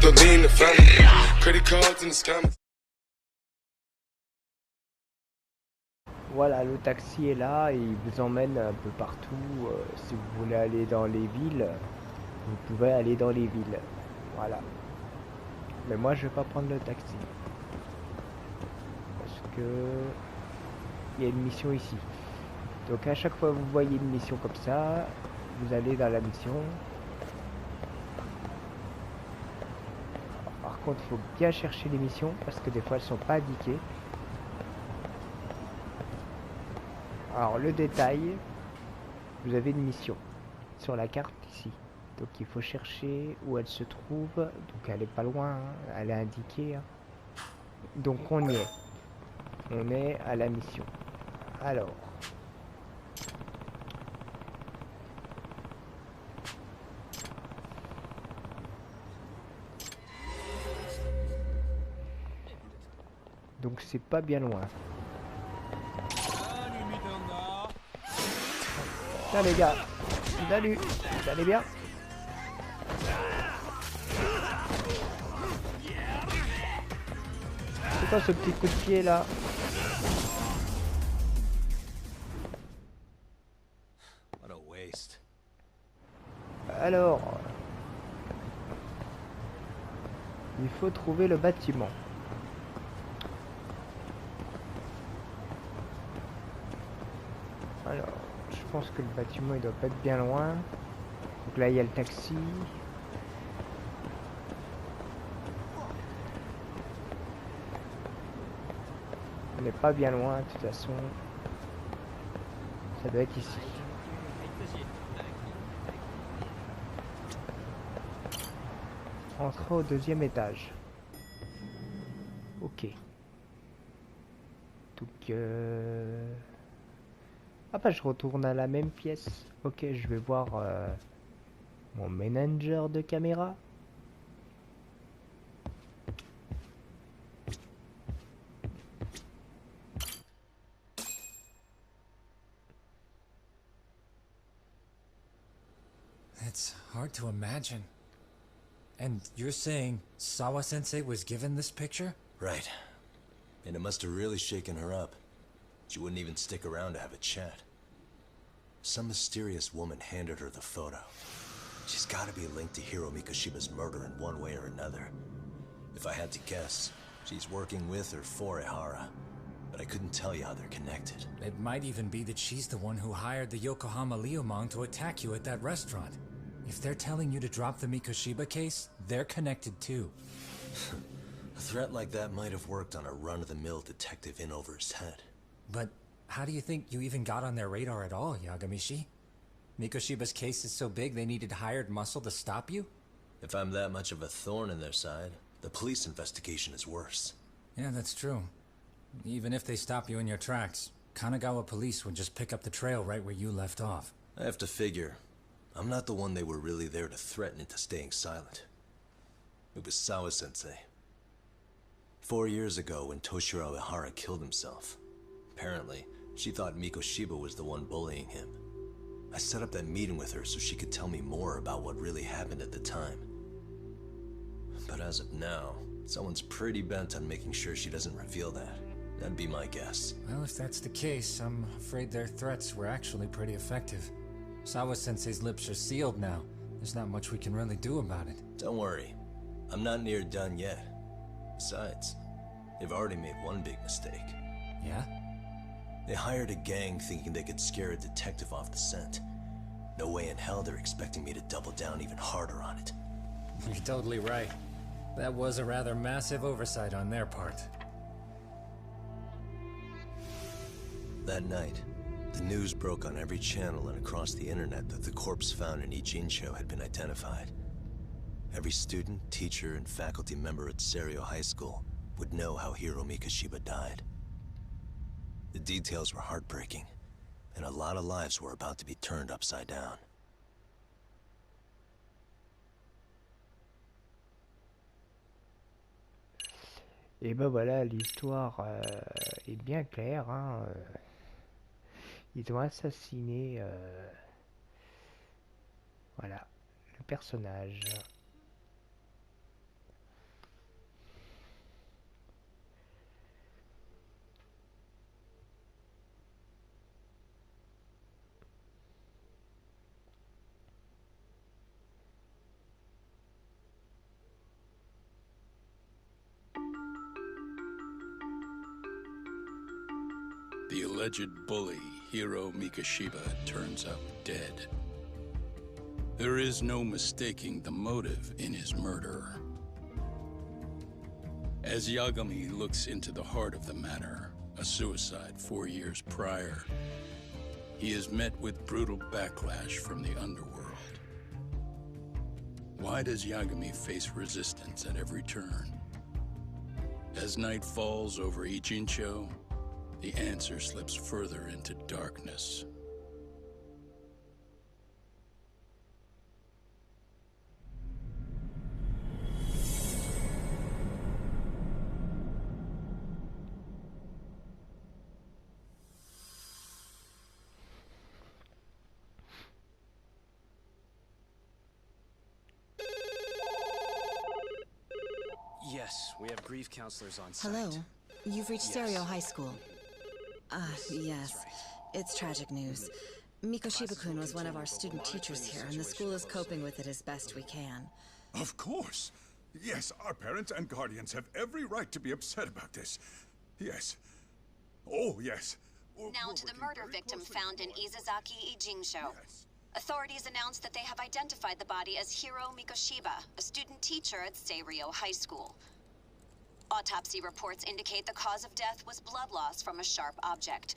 don't lean the family. Credit cards and the scammers. Voilà, le taxi est là et il vous emmène un peu partout. Si vous voulez aller dans les villes, vous pouvez aller dans les villes. Voilà. Mais moi, je vais pas prendre le taxi. Parce que il y a une mission ici. Donc à chaque fois que vous voyez une mission comme ça, vous allez dans la mission. Alors, par contre, il faut bien chercher les missions parce que des fois, elles sont pas indiquées. Alors le détail, vous avez une mission sur la carte ici. Donc il faut chercher où elle se trouve. Donc elle est pas loin, hein, elle est indiquée. Hein. Donc on y est. On est à la mission. Alors. Donc c'est pas bien loin. Là les gars, salut, vous allez bien? C'est quoi ce petit coup de pied là? Alors, il faut trouver le bâtiment. Alors, je pense que le bâtiment il doit pas être bien loin. Donc là il y a le taxi. On n'est pas bien loin de toute façon. Ça doit être ici. Entrez au deuxième étage. Ok. Donc ah bah je retourne à la même pièce. Ok, je vais voir mon manager de caméra. It's hard to imagine. And you're saying Sawa-sensei was given this picture? Right. And it must have really shaken her up. She wouldn't even stick around to have a chat. Some mysterious woman handed her the photo. She's gotta be linked to Hiro Mikoshiba's murder in one way or another. If I had to guess, she's working with or for Ehara. But I couldn't tell you how they're connected. It might even be that she's the one who hired the Yokohama Leomong to attack you at that restaurant. If they're telling you to drop the Mikoshiba case, they're connected too. A threat like that might have worked on a run-of-the-mill detective in over his head. But how do you think you even got on their radar at all, Yagamishi? Mikoshiba's case is so big they needed hired muscle to stop you? If I'm that much of a thorn in their side, the police investigation is worse. Yeah, that's true. Even if they stop you in your tracks, Kanagawa police would just pick up the trail right where you left off. I have to figure, I'm not the one they were really there to threaten into staying silent. It was Sawa-sensei. 4 years ago when Toshiro Ehara killed himself, apparently, she thought Mikoshiba was the one bullying him. I set up that meeting with her so she could tell me more about what really happened at the time. But as of now, someone's pretty bent on making sure she doesn't reveal that. That'd be my guess. Well, if that's the case, I'm afraid their threats were actually pretty effective. Sawa-sensei's lips are sealed now. There's not much we can really do about it. Don't worry. I'm not near done yet. Besides, they've already made one big mistake. Yeah? They hired a gang thinking they could scare a detective off the scent. No way in hell they're expecting me to double down even harder on it. You're totally right. That was a rather massive oversight on their part. That night, the news broke on every channel and across the internet that the corpse found in Ijincho had been identified. Every student, teacher, and faculty member at Serio High School would know how Hiro Mikoshiba died. The details were heartbreaking, and a lot of lives were about to be turned upside down. Et ben voilà, l'histoire est bien claire. Hein, ils ont assassiné voilà, le personnage. alleged bully, Hiro Mikoshiba, turns up dead. There is no mistaking the motive in his murder. As Yagami looks into the heart of the matter, a suicide 4 years prior, he is met with brutal backlash from the underworld. Why does Yagami face resistance at every turn? As night falls over Ichincho, the answer slips further into darkness. Yes, we have grief counselors on site. Hello. You've reached Yes. Serio High School. Yes. That's right. It's tragic news. Mikoshiba-kun was one of our student teachers here, and the school is coping with it as best we can. Of course. Yes, our parents and guardians have every right to be upset about this. Yes. Oh, yes. Now to the murder victim found in Izazaki Ijinsho. Yes. Authorities announced that they have identified the body as Hiro Mikoshiba, a student teacher at Seiryo High School. Autopsy reports indicate the cause of death was blood loss from a sharp object.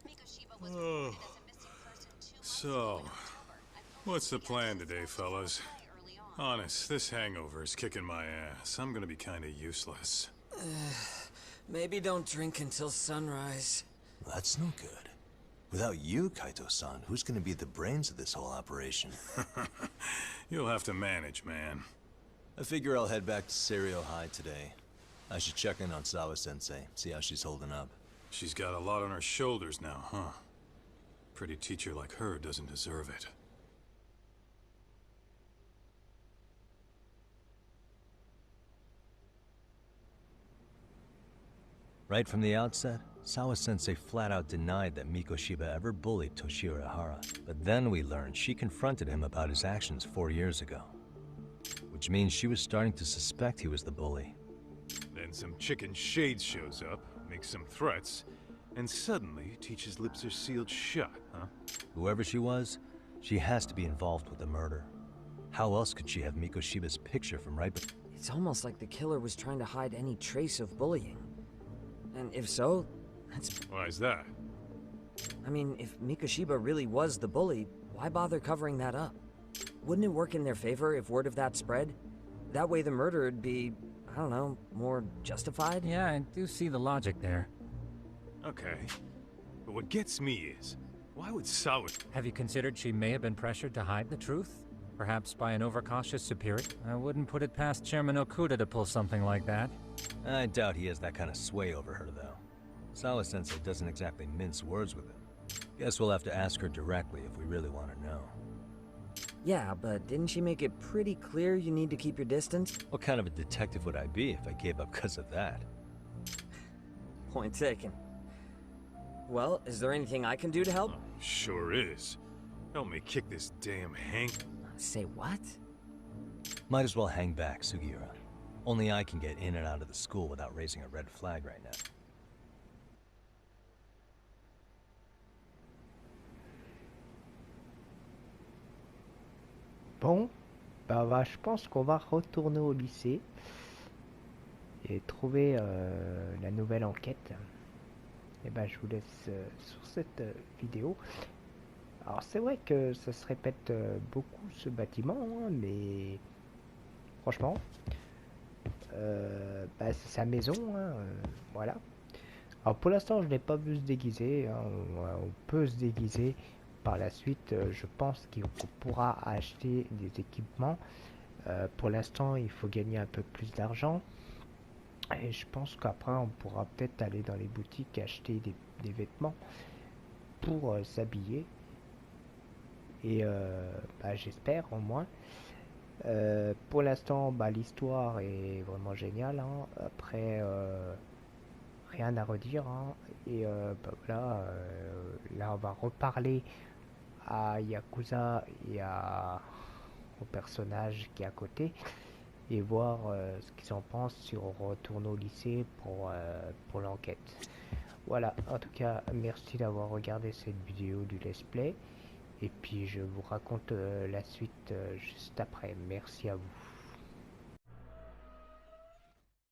Mikoshiba was reported as a missing person 2 months So, ago in October, and what's the police plan began today, to fellas? early on. Honest, this hangover is kicking my ass. I'm gonna be kinda useless. Maybe don't drink until sunrise. That's no good. Without you, Kaito-san, who's gonna be the brains of this whole operation? You'll have to manage, man. I figure I'll head back to Seiryo High today. I should check in on Sawa-sensei, see how she's holding up. She's got a lot on her shoulders now, huh? Pretty teacher like her doesn't deserve it. Right from the outset, Sawa-sensei flat out denied that Mikoshiba ever bullied Toshiro Ihara. But then we learned she confronted him about his actions 4 years ago. Which means she was starting to suspect he was the bully. Then some chicken shades shows up, makes some threats, and suddenly teacher's lips are sealed shut, huh? Whoever she was, she has to be involved with the murder. How else could she have Mikoshiba's picture from right before? It's almost like the killer was trying to hide any trace of bullying. And if so, that's... Why is that? I mean, if Mikoshiba really was the bully, why bother covering that up? Wouldn't it work in their favor if word of that spread? That way the murder would be, I don't know, more justified? Yeah, I do see the logic there. Okay. But what gets me is, why would Sawa... Have you considered she may have been pressured to hide the truth? Perhaps by an overcautious superior? I wouldn't put it past Chairman Okuda to pull something like that. I doubt he has that kind of sway over her, though. Sawa-sensei doesn't exactly mince words with him. Guess we'll have to ask her directly if we really want to know. Yeah, but didn't she make it pretty clear you need to keep your distance? What kind of a detective would I be if I gave up because of that? Point taken. Well, is there anything I can do to help? Sure is. Help me kick this damn hang... Say what? Might as well hang back, Sugiura. Only I can get in and out of the school without raising a red flag right now. Bon, je pense qu'on va retourner au lycée et trouver la nouvelle enquête. Et je vous laisse sur cette vidéo. Alors c'est vrai que ça se répète beaucoup ce bâtiment, hein, mais franchement, c'est sa maison, hein, voilà. Alors pour l'instant je n'ai pas vu se déguiser, hein, on peut se déguiser par la suite, je pense qu'on pourra acheter des équipements. Pour l'instant il faut gagner un peu plus d'argent. Et je pense qu'après on pourra peut-être aller dans les boutiques acheter des vêtements pour s'habiller. Et j'espère au moins. Pour l'instant l'histoire est vraiment géniale, hein. Après rien à redire, hein. Et là on va reparler à Yakuza et au personnage qui est à côté et voir ce qu'ils en pensent si on retourne au lycée pour l'enquête. Voilà, en tout cas, merci d'avoir regardé cette vidéo du let's play. Et puis je vous raconte la suite juste après. Merci à vous.